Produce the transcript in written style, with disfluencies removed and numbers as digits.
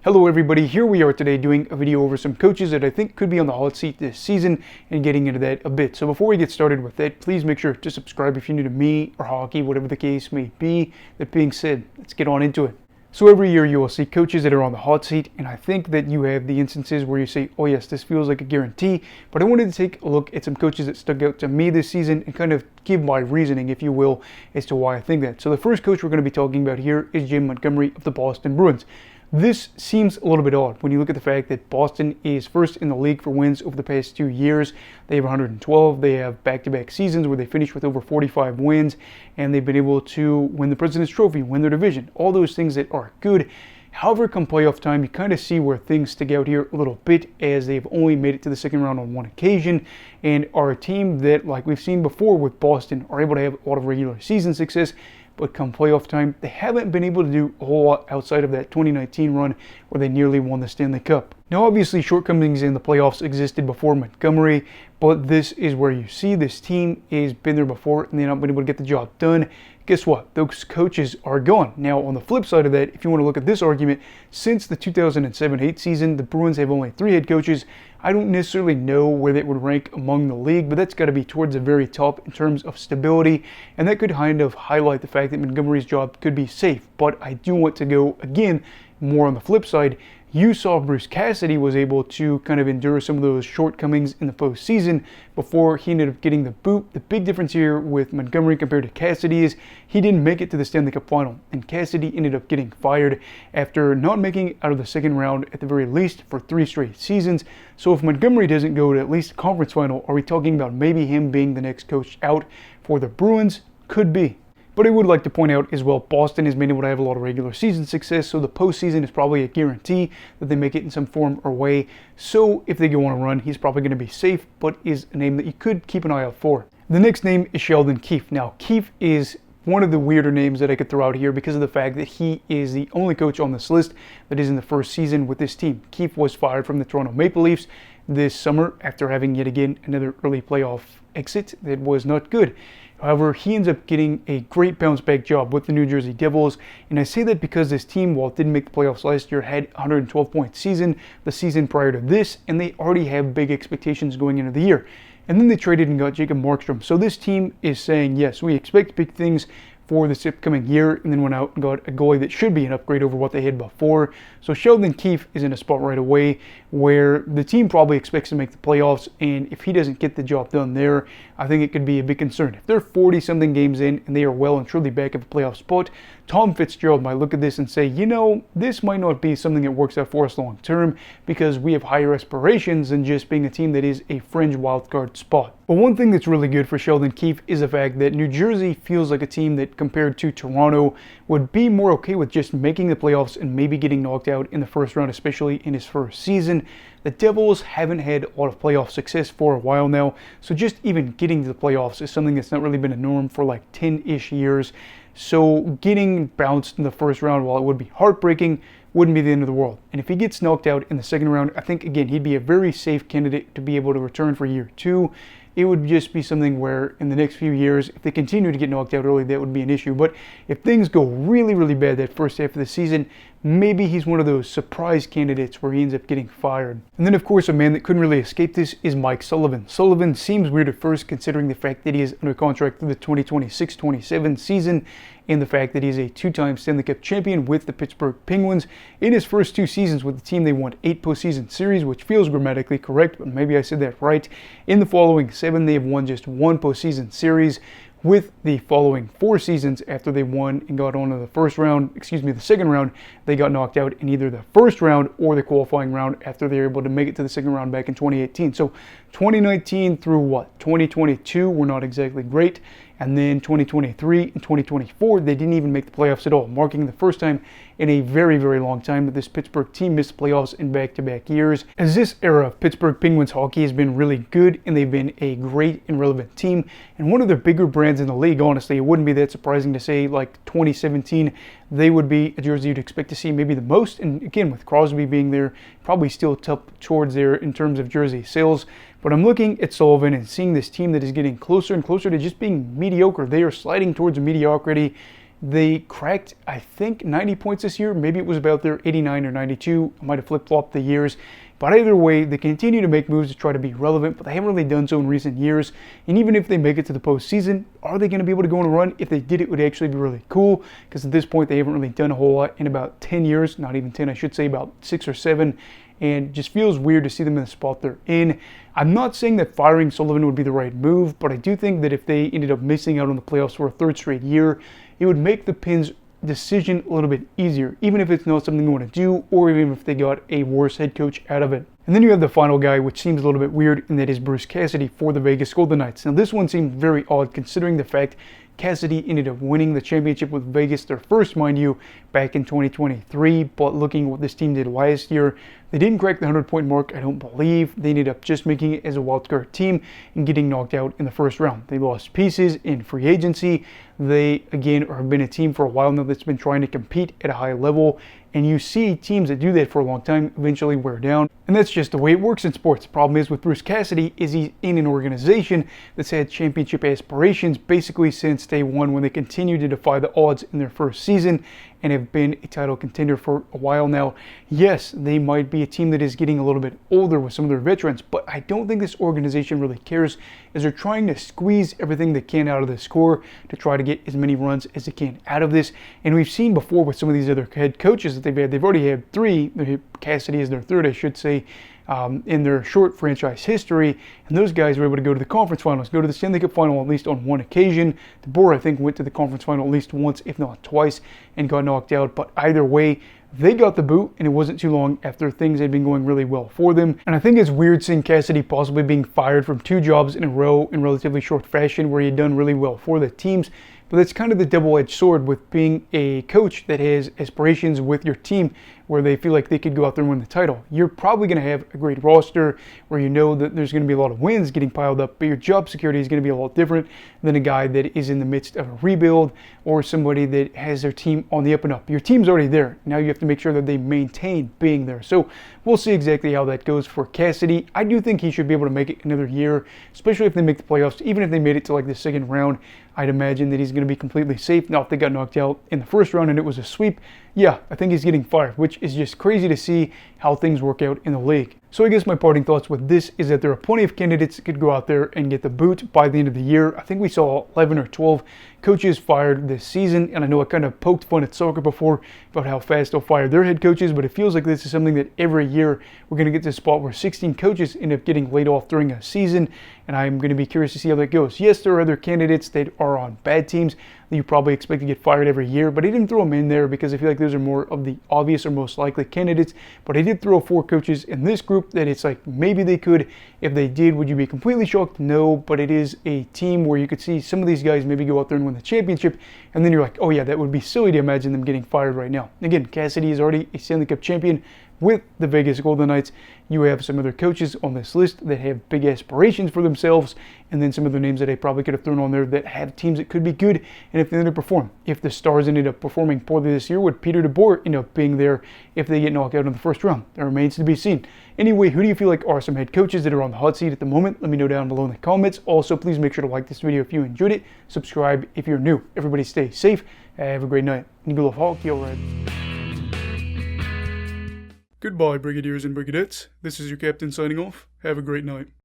Hello everybody, here we are today doing a video over some coaches that I think could be on the hot seat this season and getting into that a bit. So before we get started with that, please make sure to subscribe if you're new to me or hockey, whatever the case may be. That being said, let's get on into it. So every year you will see coaches that are on the hot seat, and I think that you have the instances where you say, oh yes, this feels like a guarantee, but I wanted to take a look at some coaches that stuck out to me this season and kind of give my reasoning, if you will, as to why I think that. So the first coach we're going to be talking about here is Jim Montgomery of the Boston Bruins. This seems a little bit odd when you look at the fact that Boston is first in the league for wins over the past 2 years. They have 112. They have back-to-back seasons where they finished with over 45 wins, and they've been able to win the President's Trophy, win their division, all those things that are good. However, come playoff time, you kind of see where things stick out here a little bit, as they've only made it to the second round on one occasion, and are a team that, like we've seen before with Boston, are able to have a lot of regular season success. But come playoff time, they haven't been able to do a whole lot outside of that 2019 run where they nearly won the Stanley Cup. Now, obviously, shortcomings in the playoffs existed before Montgomery, but this is where you see this team has been there before and they've not been able to get the job done. Guess what? Those coaches are gone. Now, on the flip side of that, if you want to look at this argument, since the 2007-8 season, the Bruins have only 3 head coaches. I don't necessarily know where that would rank among the league, but that's got to be towards the very top in terms of stability, and that could kind of highlight the fact that Montgomery's job could be safe. But I do want to go, again, more on the flip side. You saw Bruce Cassidy was able to kind of endure some of those shortcomings in the postseason before he ended up getting the boot. The big difference here with Montgomery compared to Cassidy is he didn't make it to the Stanley Cup final, and Cassidy ended up getting fired after not making it out of the second round at the very least for 3 straight seasons. So if Montgomery doesn't go to at least a conference final, are we talking about maybe him being the next coach out for the Bruins? Could be. But I would like to point out as well, Boston has been able to have a lot of regular season success, so the postseason is probably a guarantee that they make it in some form or way. So if they go on a run, he's probably going to be safe, but is a name that you could keep an eye out for. The next name is Sheldon Keefe. Now, Keefe is one of the weirder names that I could throw out here because of the fact that he is the only coach on this list that is in the first season with this team. Keefe was fired from the Toronto Maple Leafs this summer after having yet again another early playoff exit that was not good. However, he ends up getting a great bounce-back job with the New Jersey Devils, and I say that because this team, while it didn't make the playoffs last year, had a 112-point season the season prior to this, and they already have big expectations going into the year. And then they traded and got Jacob Markstrom. So this team is saying, yes, we expect big things for this upcoming year, and then went out and got a goalie that should be an upgrade over what they had before. So Sheldon Keefe is in a spot right away where the team probably expects to make the playoffs, and if he doesn't get the job done there, I think it could be a big concern. If they're 40-something games in and they are well and truly back at the playoff spot, Tom Fitzgerald might look at this and say, you know, this might not be something that works out for us long term because we have higher aspirations than just being a team that is a fringe wildcard spot. But one thing that's really good for Sheldon Keefe is the fact that New Jersey feels like a team that, compared to Toronto, would be more okay with just making the playoffs and maybe getting knocked out in the first round, especially in his first season. The Devils haven't had a lot of playoff success for a while now, so just even getting to the playoffs is something that's not really been a norm for like 10-ish years. So getting bounced in the first round, while it would be heartbreaking, wouldn't be the end of the world. And if he gets knocked out in the second round, I think, again, he'd be a very safe candidate to be able to return for year 2. It would just be something where in the next few years, if they continue to get knocked out early, that would be an issue. But if things go really, really bad that first half of the season, maybe he's one of those surprise candidates where he ends up getting fired. And then, of course, a man that couldn't really escape this is Mike Sullivan. Sullivan seems weird at first, considering the fact that he is under contract through the 2026-27 season and the fact that he's a 2-time Stanley Cup champion with the Pittsburgh Penguins. In his first 2 seasons with the team, they won 8 postseason series, which feels grammatically correct, but maybe I said that right. In the following 7, they have won just 1 postseason series. With the following 4 seasons after they won and got on to the second round, they got knocked out in either the first round or the qualifying round after they were able to make it to the second round back in 2018. So 2019 through 2022 were not exactly great. And then 2023 and 2024, they didn't even make the playoffs at all, marking the first time in a very, very long time that this Pittsburgh team missed playoffs in back-to-back years. As this era of Pittsburgh Penguins hockey has been really good, and they've been a great and relevant team, and one of their bigger brands in the league, honestly, it wouldn't be that surprising to say, like 2017, they would be a jersey you'd expect to see maybe the most. And again, with Crosby being there, probably still top towards there in terms of jersey sales. But I'm looking at Sullivan and seeing this team that is getting closer and closer to just being mediocre. They are sliding towards mediocrity. They cracked, I think, 90 points this year. Maybe it was about their 89 or 92. I might have flip-flopped the years. But either way, they continue to make moves to try to be relevant, but they haven't really done so in recent years. And even if they make it to the postseason, are they going to be able to go on a run? If they did, it would actually be really cool, because at this point, they haven't really done a whole lot in about 10 years. Not even 10, I should say, about 6 or 7. And just feels weird to see them in the spot they're in. I'm not saying that firing Sullivan would be the right move, but I do think that if they ended up missing out on the playoffs for a third straight year, it would make the Pens' decision a little bit easier, even if it's not something they want to do, or even if they got a worse head coach out of it. And then you have the final guy, which seems a little bit weird, and that is Bruce Cassidy for the Vegas Golden Knights. Now this one seemed very odd considering the fact Cassidy ended up winning the championship with Vegas, their first, mind you, back in 2023. But looking at what this team did last year, they didn't crack the 100-point mark, I don't believe. They ended up just making it as a wildcard team and getting knocked out in the first round. They lost pieces in free agency. They, again, have been a team for a while now that's been trying to compete at a high level. And you see teams that do that for a long time eventually wear down. And that's just the way it works in sports. The problem is with Bruce Cassidy is he's in an organization that's had championship aspirations basically since day one, when they continued to defy the odds in their first season and have been a title contender for a while now. Yes, they might be a team that is getting a little bit older with some of their veterans, but I don't think this organization really cares, as they're trying to squeeze everything they can out of this core to try to get as many runs as they can out of this. And we've seen before with some of these other head coaches that they've already had 3. Cassidy is their 3rd, I should say, in their short franchise history, and those guys were able to go to the conference finals, go to the Stanley Cup final at least on one occasion. DeBoer, I think, went to the conference final at least once, if not twice, and got knocked out. But either way, they got the boot, and it wasn't too long after things had been going really well for them. And I think it's weird seeing Cassidy possibly being fired from 2 jobs in a row in relatively short fashion, where he had done really well for the teams. But that's kind of the double-edged sword with being a coach that has aspirations with your team, where they feel like they could go out there and win the title. You're probably going to have a great roster where you know that there's going to be a lot of wins getting piled up, but your job security is going to be a lot different than a guy that is in the midst of a rebuild or somebody that has their team on the up and up. Your team's already there. Now you have to make sure that they maintain being there. So we'll see exactly how that goes for Cassidy. I do think he should be able to make it another year, especially if they make the playoffs. Even if they made it to like the second round, I'd imagine that he's going to be completely safe. Now, if they got knocked out in the first round and it was a sweep, yeah, I think he's getting fired, which is just crazy to see how things work out in the league. So I guess my parting thoughts with this is that there are plenty of candidates that could go out there and get the boot by the end of the year. I think we saw 11 or 12 coaches fired this season, and I know I kind of poked fun at soccer before about how fast they'll fire their head coaches, but it feels like this is something that every year we're going to get to a spot where 16 coaches end up getting laid off during a season, and I'm going to be curious to see how that goes. Yes, there are other candidates that are on bad teams that you probably expect to get fired every year, but I didn't throw them in there because I feel like those are more of the obvious or most likely candidates. But I did throw 4 coaches in this group that it's like maybe they could. If they did, would you be completely shocked? No, but it is a team where you could see some of these guys maybe go out there and win the championship, and then you're like, oh yeah, that would be silly to imagine them getting fired right now. Again, Cassidy is already a Stanley Cup champion with the Vegas Golden Knights. You have some other coaches on this list that have big aspirations for themselves, and then some other names that I probably could have thrown on there that have teams that could be good, and if they underperform. If the Stars ended up performing poorly this year, would Peter DeBoer end up being there if they get knocked out in the first round? That remains to be seen. Anyway, who do you feel like are some head coaches that are on the hot seat at the moment? Let me know down below in the comments. Also, please make sure to like this video if you enjoyed it. Subscribe if you're new. Everybody stay safe. Have a great night. And go love hockey, all right. Goodbye, Brigadiers and Brigadettes. This is your captain signing off. Have a great night.